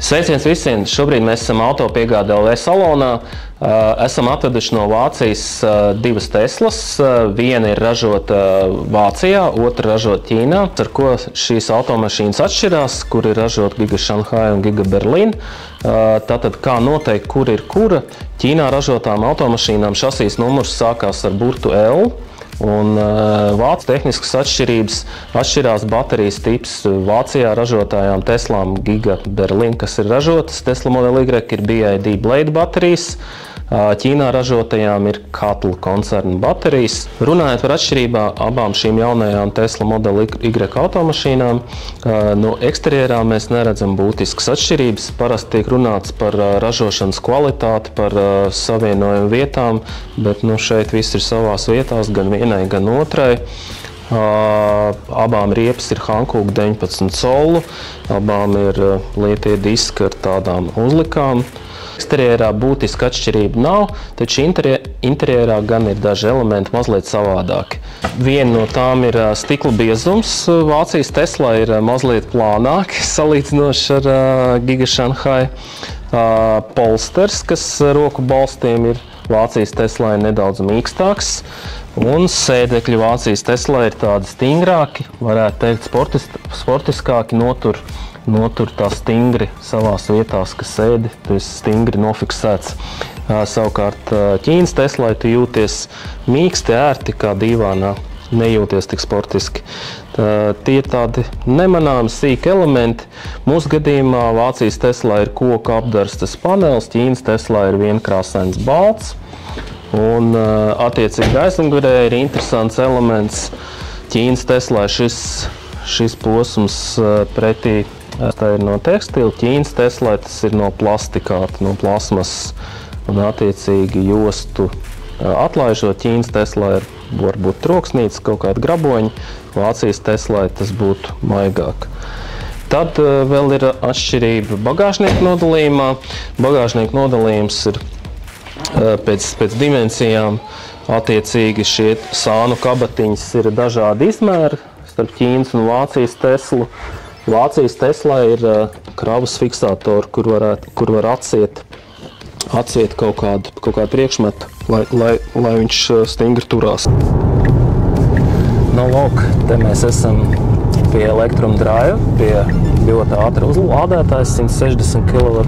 Sveiciens visiem! Šobrīd mēs esam autopiegāde LV salonā. Esam atveduši no Vācijas divas Teslas. Viena ir ražota Vācijā, otra ražota Ķīnā. Ar ko šīs automašīnas atšķirās, kur ir ražota Giga Šanhai un Giga Berlīna. Tātad, kā noteikt, kur ir kura? Ķīnā ražotām automašīnām šasīs numurs sākās ar burtu L. Un vācu tehniskas atšķirības atšķirās baterijas tips. Vācijā ražotājām Teslām Giga Berlīna, kas ir ražotas Tesla Model Y, ir BYD Blade baterijas. Ķīnā ražotajām ir Katla koncerna baterijas. Runājot par atšķirībām abām šīm jaunajām Tesla Model Y automašīnām, no eksterjerā mēs neredzam būtiskas atšķirības. Parasti tiek runāts par ražošanas kvalitāti, par savienojumu vietām, bet šeit viss ir savās vietās, gan vienai, gan otrai. Abām riepas ir Hankook 19 solu, abām ir lietie diski ar tādām uzlikām. Eksterjerā būtiska atšķirība nav, taču interjerā gan ir daži elementi mazliet savādāki. Viena no tām ir stikla biezums. Vācijas Tesla ir mazliet plānāki, salīdzinoši ar Giga Šanhai. Polsters, kas roku balstiem ir Vācijas Teslā, ir nedaudz mīkstāks. Un sēdekļi Vācijas Teslā ir tādi stingrāki, varētu teikt sportiskāki, notur tā stingri savās vietās, kas sēdi, tu esi stingri nofiksēts. Savukārt Ķīnas Teslai tu jūties mīksti, ērti kā dīvānā, nejūties tik sportiski. Tie ir tādi nemanāmi sīki elementi. Mūsu gadījumā Vācijas Teslā ir koka apdarstas panelis, Ķīnas Teslā ir vienkrāsains balts. Un attiecīgi gaismgurē ir interesants elements. Ķīnas Teslā šis posms pretī tā ir no tekstila, Ķīnas Teslā tas ir no plastikāta, no plasmasas. Un attiecīgi jostu atlaižot, Ķīnas Teslā ir varbūt troksnīts, kaut kādi graboņi, Vācijas Teslā tas būtu maigāk. Tad vēl ir atšķirība bagāžnieku nodalījumā. Bagāžnieku nodalījums ir pēc dimensijām. Attiecīgi šie sānu kabatiņas ir dažādi izmēri starp Ķīnas un Vācijas Teslu. Vācijas Teslā ir kravas fiksātori, kur var atsiet kaut kādu priekšmetu, lai viņš stingri turās. Lūk, te mēs esam pie Electrum Drive, pie ļoti ātra uzlādētājas 160 kW